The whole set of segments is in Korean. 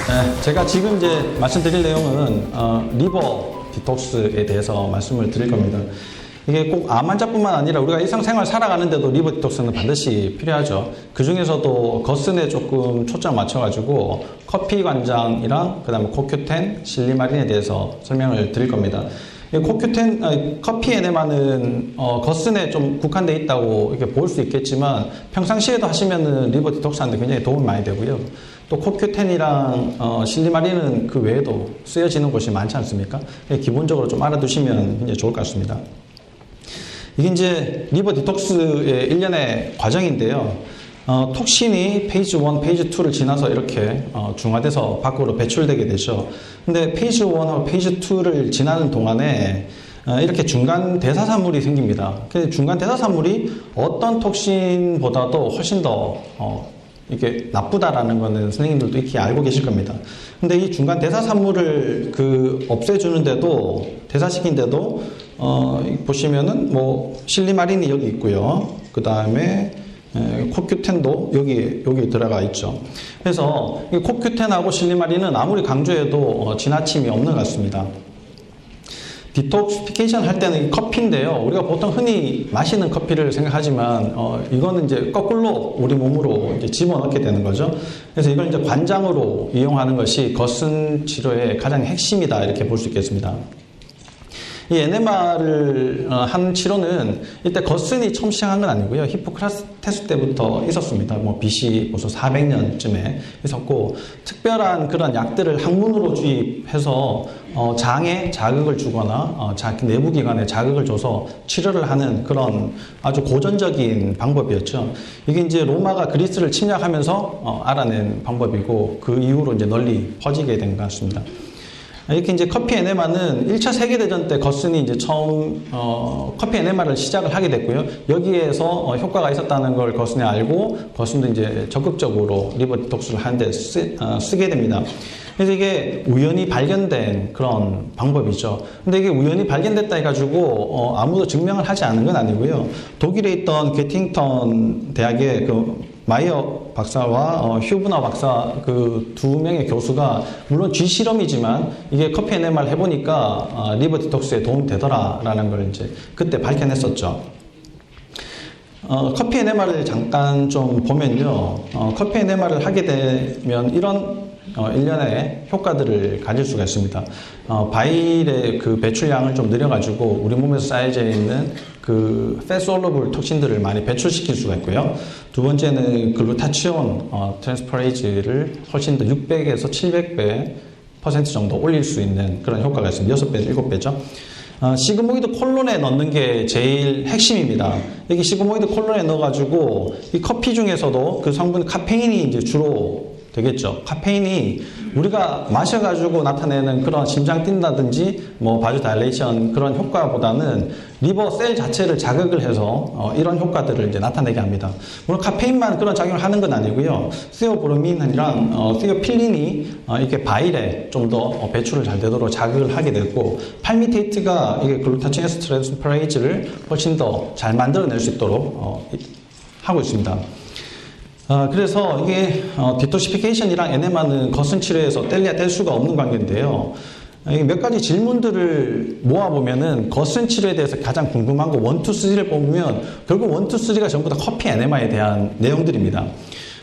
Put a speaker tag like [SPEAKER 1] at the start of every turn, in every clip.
[SPEAKER 1] 네, 제가 지금 이제 말씀드릴 내용은 리버 디톡스에 대해서 말씀을 드릴 겁니다. 이게 꼭 암 환자뿐만 아니라 우리가 일상생활 살아가는데도 리버 디톡스는 반드시 필요하죠. 그 중에서도 거슨에 조금 초점 맞춰가지고 커피 관장이랑 그 다음에 코큐텐, 실리마린에 대해서 설명을 드릴 겁니다. 커피 에네마는 거슨에 좀 국한되어 있다고 이렇게 볼 수 있겠지만 평상시에도 하시면은 리버 디톡스 하는데 굉장히 도움이 많이 되고요. 또 코큐텐이랑 실리마린은 그 외에도 쓰여지는 곳이 많지 않습니까? 기본적으로 좀 알아두시면 굉장히 좋을 것 같습니다. 이게 이제 리버 디톡스의 일련의 과정인데요. 톡신이 페이지 1, 페이지 2를 지나서 이렇게 중화돼서 밖으로 배출되게 되죠. 근데 페이지 1하고 페이지 2를 지나는 동안에 이렇게 중간 대사산물이 생깁니다. 그 중간 대사산물이 어떤 톡신보다도 훨씬 더 이게 나쁘다라는 거는 선생님들도 익히 알고 계실 겁니다. 근데 이 중간 대사산물을 없애주는데도, 대사시킨데도, 보시면은 실리마린이 여기 있고요. 그 다음에, 코큐텐도 여기 들어가 있죠. 그래서 이 코큐텐하고 실리마린은 아무리 강조해도 지나침이 없는 것 같습니다. 디톡시피케이션 할 때는 이 커피인데요. 우리가 보통 흔히 마시는 커피를 생각하지만, 이거는 이제 거꾸로 우리 몸으로 이제 집어넣게 되는 거죠. 그래서 이걸 이제 관장으로 이용하는 것이 거슨 치료의 가장 핵심이다. 이렇게 볼 수 있겠습니다. 이 에네마를 한 치료는 이때 거슨이 처음 시작한 건 아니고요. 히포크라테스 때부터 있었습니다. BC 무슨 400년쯤에 있었고, 특별한 그런 약들을 항문으로 주입해서 장에 자극을 주거나 내부 기관에 자극을 줘서 치료를 하는 그런 아주 고전적인 방법이었죠. 이게 이제 로마가 그리스를 침략하면서 알아낸 방법이고, 그 이후로 이제 널리 퍼지게 된 것 같습니다. 이렇게 이제 커피 에네마는 1차 세계대전 때 거슨이 이제 처음 커피 에네마를 시작을 하게 됐고요. 여기에서 효과가 있었다는 걸 거슨이 알고 거슨도 이제 적극적으로 리버 디톡스를 하는데 쓰게 됩니다. 그래서 이게 우연히 발견된 그런 방법이죠. 근데 이게 우연히 발견됐다 해가지고 아무도 증명을 하지 않은 건 아니고요. 독일에 있던 게팅턴 대학의 마이어 박사와 휴브너 박사 그 두 명의 교수가 물론 쥐실험이지만 이게 커피 에네마를 해보니까 리버 디톡스에 도움이 되더라라는 걸 이제 그때 밝혀냈었죠. 커피 에네마를 잠깐 좀 보면요. 커피 에네마를 하게 되면 이런 일련의 효과들을 가질 수가 있습니다. 바일의 그 배출량을 좀 늘려가지고 우리 몸에서 쌓여져 있는 그 패스올러블 톡신들을 많이 배출시킬 수가 있고요. 두 번째는 글루타치온 트랜스퍼레이즈를 훨씬 더 600에서 700% 정도 올릴 수 있는 그런 효과가 있습니다. 6배, 7배죠. 시그모이드 콜론에 넣는 게 제일 핵심입니다. 여기 시그모이드 콜론에 넣어가지고 이 커피 중에서도 그 성분 카페인이 이제 주로 되겠죠. 카페인이 우리가 마셔가지고 나타내는 그런 심장 뛴다든지 바주 다일레이션 그런 효과보다는 리버 셀 자체를 자극을 해서 이런 효과들을 이제 나타내게 합니다. 물론 카페인만 그런 작용을 하는 건 아니고요. 시오브로민이랑 시오필린이 이렇게 바일에 좀 더 배출을 잘 되도록 자극을 하게 되고, 팔미테이트가 이게 글루타치오네스 트랜스퍼레이즈를 훨씬 더 잘 만들어낼 수 있도록 하고 있습니다. 그래서 이게 디톡시피케이션이랑 에네마는 거슨 치료에서 뗄래야 뗄 수가 없는 관계인데요. 몇 가지 질문들을 모아보면은 거슨 치료에 대해서 가장 궁금한 거 1, 2, 3를 뽑으면 결국 1, 2, 3가 전부 다 커피 에네마에 대한 내용들입니다.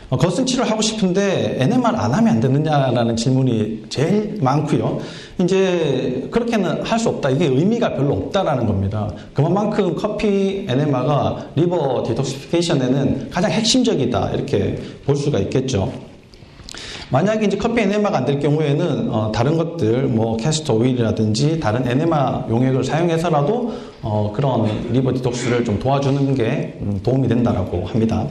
[SPEAKER 1] 거슨 치료를 하고 싶은데 에네마를 안 하면 안 되느냐라는 질문이 제일 많고요. 이제 그렇게는 할 수 없다. 이게 의미가 별로 없다라는 겁니다. 그만큼 커피 에네마가 리버 디톡시피케이션에는 가장 핵심적이다. 이렇게 볼 수가 있겠죠. 만약에 이제 커피 에네마가 안 될 경우에는 다른 것들 캐스터 오일이라든지 다른 에네마 용액을 사용해서라도 그런 리버 디톡스를 좀 도와주는 게 도움이 된다라고 합니다.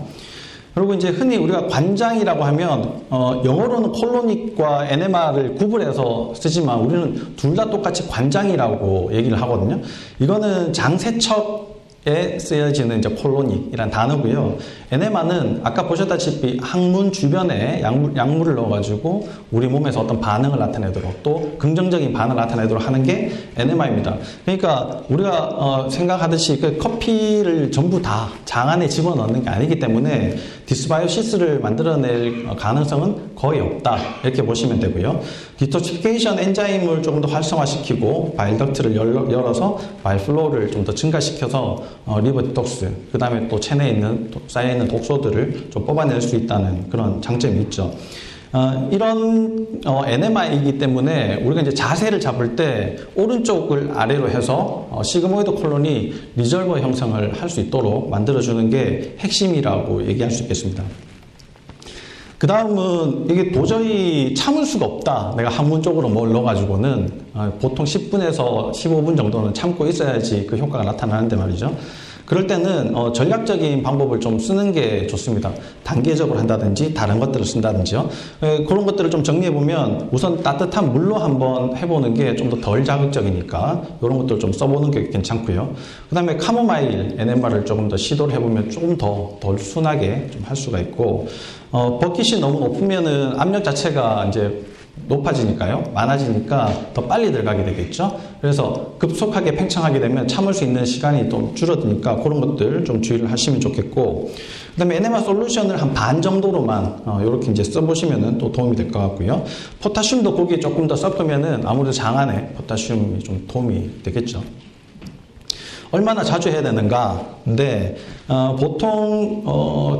[SPEAKER 1] 그리고 이제 흔히 우리가 관장이라고 하면 영어로는 콜로닉과 에네마를 구분해서 쓰지만 우리는 둘 다 똑같이 관장이라고 얘기를 하거든요. 이거는 장세척에 쓰여지는 이제 콜로닉이란 단어고요. 에네마는 아까 보셨다시피 항문 주변에 약물을 넣어가지고 우리 몸에서 어떤 반응을 나타내도록 또 긍정적인 반응을 나타내도록 하는 게 에네마입니다. 그러니까 우리가 생각하듯이 그 커피를 전부 다 장 안에 집어넣는 게 아니기 때문에 디스바이오시스를 만들어낼 가능성은 거의 없다 이렇게 보시면 되고요. 디토시피케이션 엔자임을 조금 더 활성화시키고 바일 덕트를 열어서 바일 플로우를 좀 더 증가시켜서 리버 디톡스 그 다음에 또 체내에 쌓여있는 독소들을 좀 뽑아낼 수 있다는 그런 장점이 있죠. 이런 에네마이기 때문에 우리가 이제 자세를 잡을 때 오른쪽을 아래로 해서 시그모이드 콜론이 리절버 형성을 할 수 있도록 만들어주는 게 핵심이라고 얘기할 수 있겠습니다. 그 다음은 이게 도저히 참을 수가 없다. 내가 항문 쪽으로 뭘 넣어가지고는 보통 10분에서 15분 정도는 참고 있어야지 그 효과가 나타나는데 말이죠. 그럴 때는 전략적인 방법을 좀 쓰는 게 좋습니다. 단계적으로 한다든지 다른 것들을 쓴다든지요. 그런 것들을 좀 정리해보면 우선 따뜻한 물로 한번 해보는 게 좀 더 덜 자극적이니까 이런 것들을 좀 써보는 게 괜찮고요. 그 다음에 카모마일 NMR을 조금 더 시도를 해보면 조금 덜 순하게 좀 할 수가 있고 버킷이 너무 높으면은 압력 자체가 이제 높아지니까요. 많아지니까 더 빨리 들어가게 되겠죠. 그래서 급속하게 팽창하게 되면 참을 수 있는 시간이 좀 줄어드니까 그런 것들 좀 주의를 하시면 좋겠고 그 다음에 에네마 솔루션을 한 반 정도로만 이렇게 이제 써보시면 또 도움이 될 것 같고요. 포타슘도 거기에 조금 더 섞으면은 아무래도 장 안에 포타슘이 좀 도움이 되겠죠. 얼마나 자주 해야 되는가? 근데 보통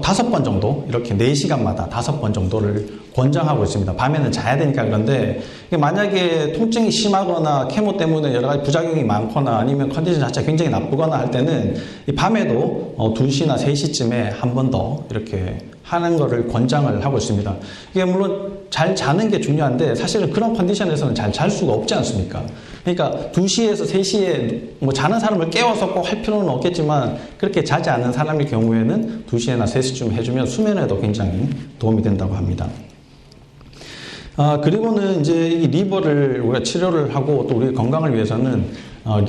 [SPEAKER 1] 5번 정도 이렇게 4시간마다 5번 정도를 권장하고 있습니다. 밤에는 자야 되니까. 그런데 만약에 통증이 심하거나 케모 때문에 여러 가지 부작용이 많거나 아니면 컨디션 자체가 굉장히 나쁘거나 할 때는 이 밤에도 2시나 3시쯤에 한 번 더 이렇게 하는 거를 권장을 하고 있습니다. 이게 물론 잘 자는 게 중요한데 사실은 그런 컨디션에서는 잘 잘 수가 없지 않습니까? 그러니까 2시에서 3시에 뭐 자는 사람을 깨워서 꼭 할 필요는 없겠지만 그렇게 자지 않는 사람의 경우에는 2시나 3시쯤 해주면 수면에도 굉장히 도움이 된다고 합니다. 그리고는 이제 이 리버를 우리가 치료를 하고 또 우리 건강을 위해서는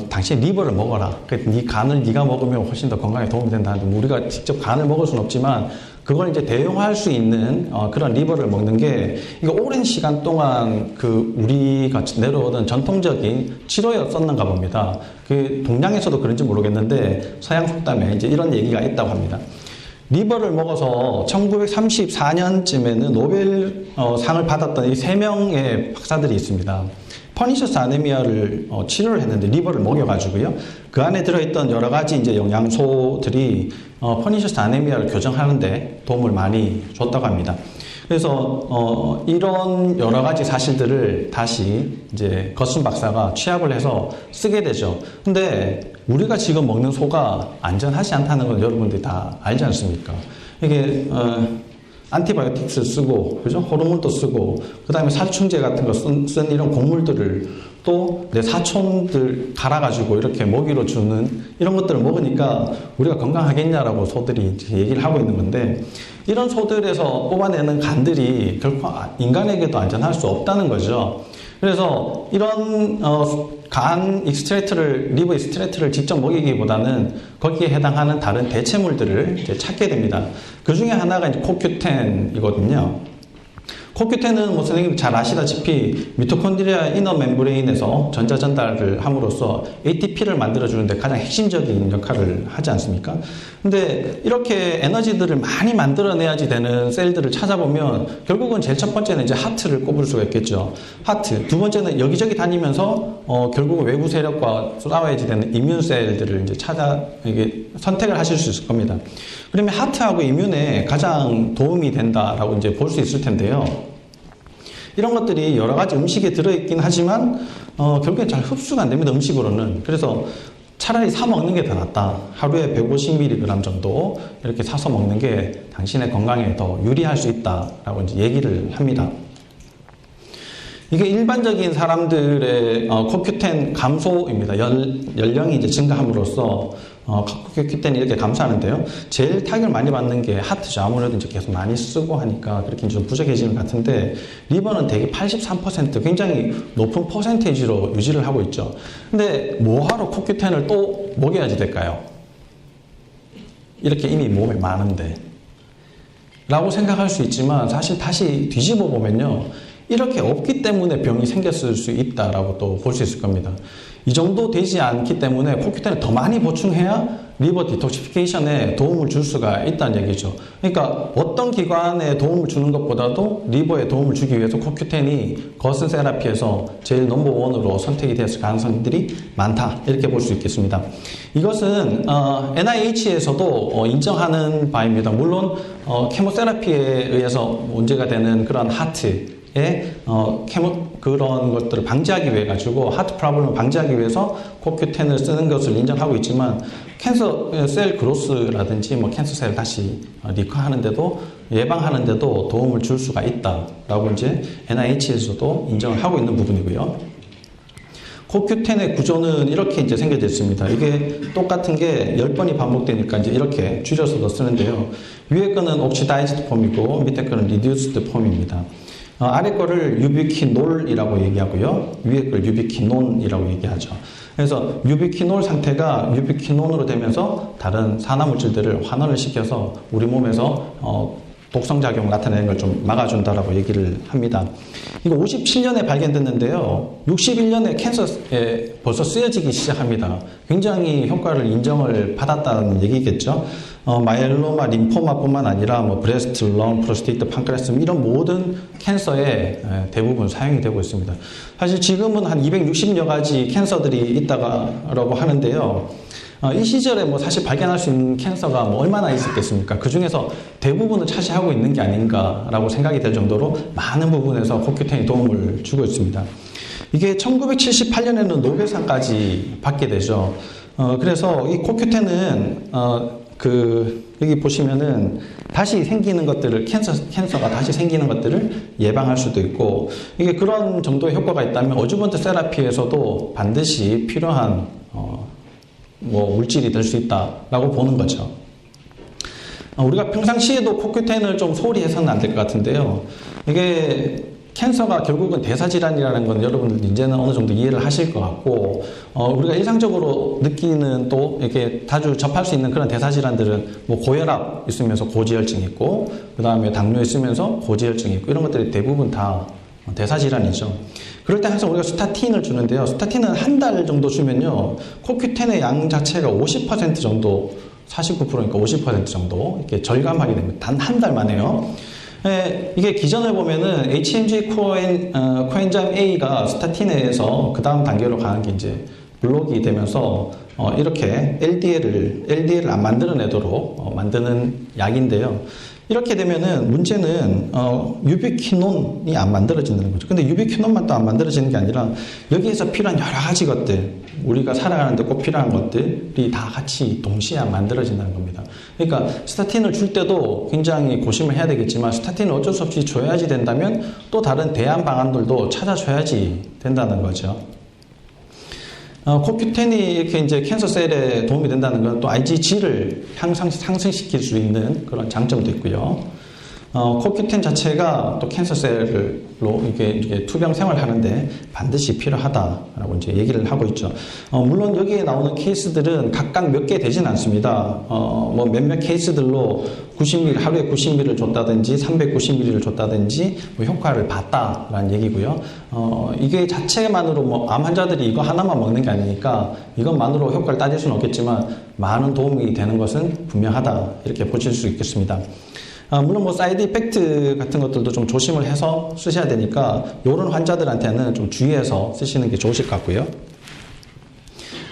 [SPEAKER 1] 당신 리버를 먹어라. 네 간을 네가 먹으면 훨씬 더 건강에 도움이 된다는데 우리가 직접 간을 먹을 수는 없지만 그걸 이제 대용할 수 있는 그런 리버를 먹는 게 이거 오랜 시간 동안 그 우리가 내려오던 전통적인 치료였었는가 봅니다. 그 동양에서도 그런지 모르겠는데 서양 속담에 이제 이런 얘기가 있다고 합니다. 리버를 먹어서 1934년쯤에는 노벨 상을 받았던 이 3명의 박사들이 있습니다. 퍼니셔스 아네미아를 치료를 했는데 리버를 먹여가지고요. 그 안에 들어있던 여러 가지 이제 영양소들이 퍼니셔스 아네미아를 교정하는데 도움을 많이 줬다고 합니다. 그래서 이런 여러 가지 사실들을 다시 이제 거슨 박사가 취합을 해서 쓰게 되죠. 근데 우리가 지금 먹는 소가 안전하지 않다는 건 여러분들이 다 알지 않습니까? 이게 안티바이오틱스 쓰고, 그죠? 호르몬도 쓰고, 그 다음에 살충제 같은 거 쓴 이런 곡물들을 또 내 사촌들 갈아가지고 이렇게 먹이로 주는 이런 것들을 먹으니까 우리가 건강하겠냐라고 소들이 얘기를 하고 있는 건데, 이런 소들에서 뽑아내는 간들이 결코 인간에게도 안전할 수 없다는 거죠. 그래서 이런 간 익스트랙트를, 리버 익스트랙트를 직접 먹이기보다는 거기에 해당하는 다른 대체물들을 이제 찾게 됩니다. 그 중에 하나가 이제 코큐텐이거든요. 코큐텐은 뭐 선생님 잘 아시다시피 미토콘드리아 이너 멤브레인에서 전자 전달을 함으로써 ATP를 만들어주는데 가장 핵심적인 역할을 하지 않습니까? 근데 이렇게 에너지들을 많이 만들어내야지 되는 셀들을 찾아보면 결국은 제일 첫 번째는 이제 하트를 꼽을 수가 있겠죠. 하트. 두 번째는 여기저기 다니면서 결국은 외부 세력과 싸워야지 되는 이뮨 셀들을 이제 이게 선택을 하실 수 있을 겁니다. 그러면 하트하고 이뮨에 가장 도움이 된다라고 이제 볼 수 있을 텐데요. 이런 것들이 여러 가지 음식에 들어있긴 하지만 결국엔 잘 흡수가 안 됩니다. 음식으로는. 그래서 차라리 사 먹는 게 더 낫다. 하루에 150mg 정도 이렇게 사서 먹는 게 당신의 건강에 더 유리할 수 있다라고 이제 얘기를 합니다. 이게 일반적인 사람들의 코큐텐 감소입니다. 연령이 이제 증가함으로써 코큐텐이 이렇게 감소하는데요. 제일 타격을 많이 받는 게 하트죠. 아무래도 이제 계속 많이 쓰고 하니까 그렇게 좀 부족해지는 것 같은데, 리버는 대개 83% 굉장히 높은 퍼센테이지로 유지를 하고 있죠. 근데 뭐하러 코큐텐을 또 먹여야지 될까요? 이렇게 이미 몸에 많은데. 라고 생각할 수 있지만 사실 다시 뒤집어 보면요. 이렇게 없기 때문에 병이 생겼을 수 있다라고 또 볼 수 있을 겁니다. 이 정도 되지 않기 때문에 CoQ10을 더 많이 보충해야 리버 디톡시피케이션에 도움을 줄 수가 있다는 얘기죠. 그러니까 어떤 기관에 도움을 주는 것보다도 리버에 도움을 주기 위해서 CoQ10이 거스 세라피에서 제일 넘버원으로 선택이 됐을 가능성들이 많다. 이렇게 볼 수 있겠습니다. 이것은 NIH에서도 인정하는 바입니다. 물론 케모세라피에 의해서 문제가 되는 그런 하트에 그런 것들을 방지하기 위해 가지고 하트 프로블럼을 방지하기 위해서 CoQ10을 쓰는 것을 인정하고 있지만 캔서 셀 그로스라든지 뭐 캔서 셀 다시 리커하는데도 예방하는데도 도움을 줄 수가 있다라고 이제 NIH에서도 인정을 하고 있는 부분이고요. CoQ10의 구조는 이렇게 이제 생겨져 있습니다. 이게 똑같은 게 10번이 반복되니까 이제 이렇게 줄여서도 쓰는데요. 위에 거는 옥시다이즈드 폼이고 밑에 거는 리듀스드 폼입니다. 아래 거를 유비퀴놀이라고 얘기하고요. 위에 걸 유비퀴논이라고 얘기하죠. 그래서 유비퀴놀 상태가 유비퀴논으로 되면서 다른 산화물질들을 환원을 시켜서 우리 몸에서 독성작용을 나타내는 걸 좀 막아준다라고 얘기를 합니다. 이거 57년에 발견됐는데요. 61년에 캔서에 벌써 쓰여지기 시작합니다. 굉장히 효과를 인정을 받았다는 얘기겠죠. 마이엘로마, 림포마뿐만 아니라 뭐 브레스트, 런, 프로스테이트, 판크레스 이런 모든 캔서에 대부분 사용이 되고 있습니다. 사실 지금은 한 260여 가지 캔서들이 있다고 하는데요. 이 시절에 뭐 사실 발견할 수 있는 캔서가 뭐 얼마나 있었겠습니까? 그 중에서 대부분을 차지하고 있는 게 아닌가라고 생각이 될 정도로 많은 부분에서 CoQ10이 도움을 주고 있습니다. 이게 1978년에는 노벨상까지 받게 되죠. 그래서 이 CoQ10은 여기 보시면은 다시 생기는 것들을 캔서가 다시 생기는 것들을 예방할 수도 있고 이게 그런 정도의 효과가 있다면 어주번트 세라피에서도 반드시 필요한 물질이 될 수 있다라고 보는 거죠. 우리가 평상시에도 CoQ10을 좀 소홀히 해서는 안 될 것 같은데요. 이게 캔서가 결국은 대사질환이라는 건 여러분들 이제는 어느 정도 이해를 하실 것 같고, 우리가 일상적으로 느끼는 또 이렇게 자주 접할 수 있는 그런 대사질환들은 뭐 고혈압 있으면서 고지혈증 있고, 그 다음에 당뇨 있으면서 고지혈증 있고, 이런 것들이 대부분 다 대사질환이죠. 그럴 때 항상 우리가 스타틴을 주는데요. 스타틴은 한 달 정도 주면요. CoQ10의 양 자체가 50% 정도, 49%니까 50% 정도 이렇게 절감하게 됩니다. 단 한 달 만에요. 이게 기전을 보면은 HMG 코엔자임 A가 스타틴에서 그 다음 단계로 가는 게 이제 블록이 되면서 이렇게 LDL을 안 만들어내도록 만드는 약인데요. 이렇게 되면은 문제는 유비퀴논이 안 만들어지는 거죠. 근데 유비퀴논만 또 안 만들어지는 게 아니라 여기에서 필요한 여러 가지 것들, 우리가 살아가는데 꼭 필요한 것들이 다 같이 동시에 안 만들어진다는 겁니다. 그러니까 스타틴을 줄 때도 굉장히 고심을 해야 되겠지만 스타틴을 어쩔 수 없이 줘야지 된다면 또 다른 대안 방안들도 찾아줘야지 된다는 거죠. CoQ10이 이렇게 이제 캔서 셀에 도움이 된다는 건 또 IgG를 상승시킬 수 있는 그런 장점도 있고요. CoQ10 자체가 또 캔서 셀로 이렇게 투병 생활을 하는데 반드시 필요하다라고 이제 얘기를 하고 있죠. 물론 여기에 나오는 케이스들은 각각 몇 개 되진 않습니다. 뭐 몇몇 케이스들로 90ml, 하루에 90ml를 줬다든지 390ml를 줬다든지 뭐 효과를 봤다라는 얘기고요. 이게 자체만으로 뭐 암 환자들이 이거 하나만 먹는 게 아니니까 이것만으로 효과를 따질 수는 없겠지만 많은 도움이 되는 것은 분명하다 이렇게 보실 수 있겠습니다. 물론 뭐 사이드 이펙트 같은 것들도 좀 조심을 해서 쓰셔야 되니까 이런 환자들한테는 좀 주의해서 쓰시는 게 좋으실 것 같고요.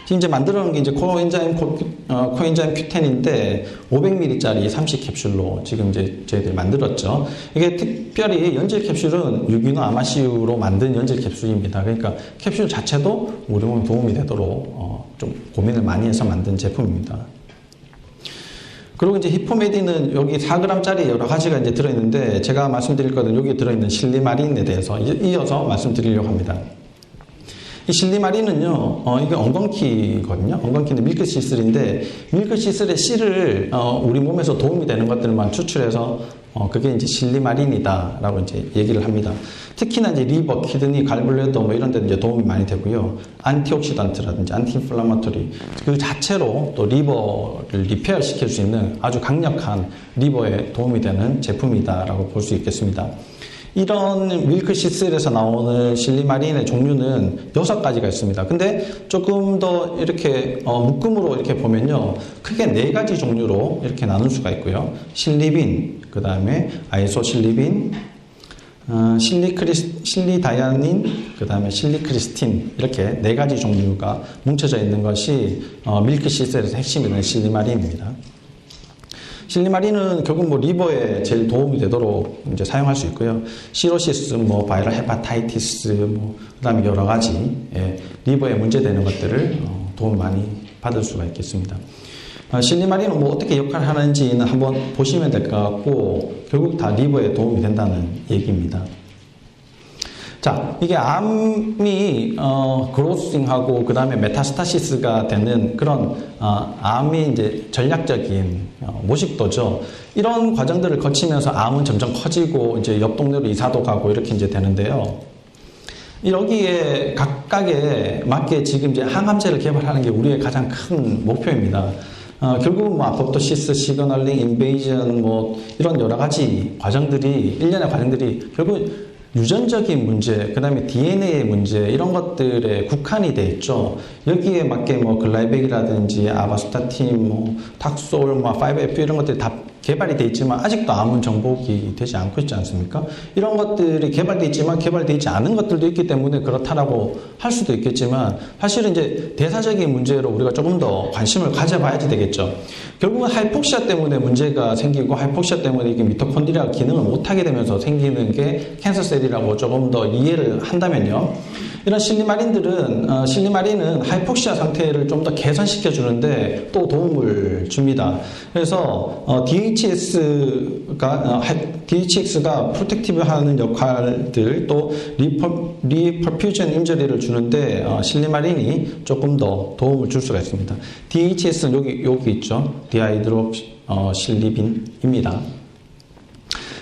[SPEAKER 1] 지금 이제 만들어 놓은 게 이제 코엔자임 Q10인데 500ml짜리 30캡슐로 지금 이제 저희들이 만들었죠. 이게 특별히 연질 캡슐은 유기농 아마씨유로 만든 연질 캡슐입니다. 그러니까 캡슐 자체도 우리 몸에 도움이 되도록 좀 고민을 많이 해서 만든 제품입니다. 그리고 이제 히포메딘은 여기 4g짜리 여러 가지가 이제 들어있는데 제가 말씀드릴 것은 여기 들어있는 실리마린에 대해서 이어서 말씀드리려고 합니다. 이 실리마린은요, 이게 엉겅퀴거든요. 엉겅퀴는 밀크시슬인데, 밀크시슬의 씨를 우리 몸에서 도움이 되는 것들만 추출해서 그게 이제 실리마린이다라고 이제 얘기를 합니다. 특히나 이제 리버, 키드니, 갈블레더 뭐 이런 데 이제 도움이 많이 되고요. 안티옥시던트라든지 안티인플라마토리 그 자체로 또 리버를 리페어 시킬 수 있는 아주 강력한 리버에 도움이 되는 제품이다라고 볼 수 있겠습니다. 이런 밀크시슬에서 나오는 실리마린의 종류는 6가지가 있습니다. 근데 조금 더 이렇게 묶음으로 이렇게 보면요. 크게 4가지 종류로 이렇게 나눌 수가 있고요. 실리빈, 그 다음에 아이소실리빈, 실리다이아닌, 그 다음에 실리크리스틴 이렇게 4가지 종류가 뭉쳐져 있는 것이 밀크시슬에서 핵심이 되는 실리마린입니다. 실리마린은 결국 뭐 리버에 제일 도움이 되도록 이제 사용할 수 있고요. 시로시스, 뭐 바이럴 헤파타이티스, 뭐 그다음에 여러 가지 리버에 문제되는 것들을 도움 많이 받을 수가 있겠습니다. 실리마린은 뭐 어떻게 역할을 하는지는 한번 보시면 될 것 같고 결국 다 리버에 도움이 된다는 얘기입니다. 자, 이게 암이 그로싱하고 그 다음에 메타스타시스가 되는 그런 암이 이제 전략적인 모식도죠. 이런 과정들을 거치면서 암은 점점 커지고 이제 옆 동네로 이사도 가고 이렇게 이제 되는데요. 여기에 각각에 맞게 지금 이제 항암제를 개발하는 게 우리의 가장 큰 목표입니다. 결국은 뭐 아포토시스, 시그널링, 인베이전 뭐 이런 여러 가지 과정들이 일련의 과정들이 결국 유전적인 문제, 그 다음에 DNA의 문제, 이런 것들에 국한이 돼 있죠. 여기에 맞게 뭐 글라이백이라든지 아바스타틴, 뭐 탁솔, 뭐 5FU 이런 것들이 다 개발이 돼 있지만 아직도 암은 정복이 되지 않고 있지 않습니까? 이런 것들이 개발돼 있지만 개발돼 있지 않은 것들도 있기 때문에 그렇다라고 할 수도 있겠지만 사실은 이제 대사적인 문제로 우리가 조금 더 관심을 가져봐야지 되겠죠. 결국은 하이폭시아 때문에 문제가 생기고 하이폭시아 때문에 이게 미토콘드리아 기능을 못하게 되면서 생기는 게 캔서셀이라고 조금 더 이해를 한다면요. 이런 실리마린은 하이폭시아 상태를 좀 더 개선시켜 주는데 또 도움을 줍니다. 그래서 DHX가 프로텍티브 하는 역할들 또 리퍼퓨전 인저리를 주는데 실리마린이 조금 더 도움을 줄 수가 있습니다. DHS는 여기 있죠. 디하이드록실리빈입니다.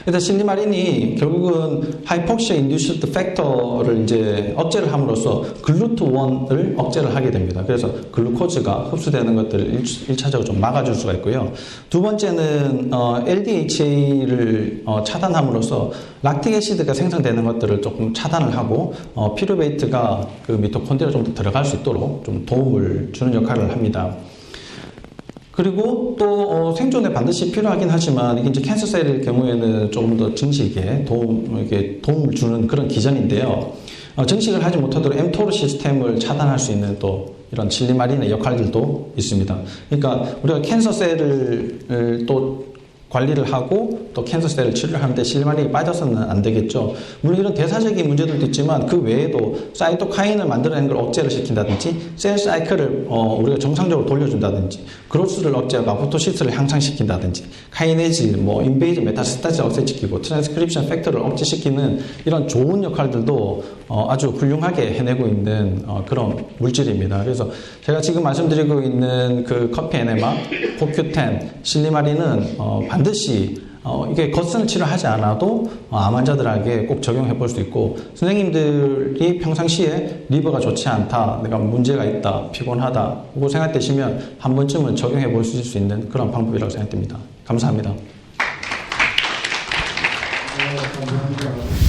[SPEAKER 1] 그래서 실리마린이 결국은 하이폭시아 인듀스드 팩터를 이제 억제를 함으로써 글루트1을 억제를 하게 됩니다. 그래서 글루코즈가 흡수되는 것들을 1차적으로 좀 막아줄 수가 있고요. 두 번째는 LDHA를 차단함으로써 락틱 애시드가 생성되는 것들을 조금 차단을 하고 피루베이트가 그 미토콘드리아 좀 더 들어갈 수 있도록 좀 도움을 주는 역할을 합니다. 그리고 또 생존에 반드시 필요하긴 하지만 이게 이제 캔서셀일 경우에는 조금 더 증식에 도움을 주는 그런 기전인데요. 증식을 하지 못하도록 엠토르 시스템을 차단할 수 있는 또 이런 실리마린의 역할들도 있습니다. 그러니까 우리가 캔서셀을 또 관리를 하고 또 캔서셀을 치료를 하는데 실리마린이 빠져서는 안 되겠죠. 물론 이런 대사적인 문제들도 있지만 그 외에도 사이토카인을 만들어내는 걸 억제를 시킨다든지 셀 사이클을 우리가 정상적으로 돌려준다든지 그로스를 억제하고 아포토시스를 향상시킨다든지 카이네즈, 뭐 인베이즈, 메타스타즈를 억제시키고 트랜스크립션 팩터를 억제시키는 이런 좋은 역할들도 아주 훌륭하게 해내고 있는 그런 물질입니다. 그래서 제가 지금 말씀드리고 있는 그 커피 에네마, CoQ10, 실리마린은 반드시 이게 겉선 치료하지 않아도 암 환자들에게 꼭 적용해 볼 수 있고 선생님들이 평상시에 리버가 좋지 않다, 내가 문제가 있다, 피곤하다 하고 생각되시면 한 번쯤은 적용해 볼 수 있는 그런 방법이라고 생각됩니다. 감사합니다.
[SPEAKER 2] 감사합니다.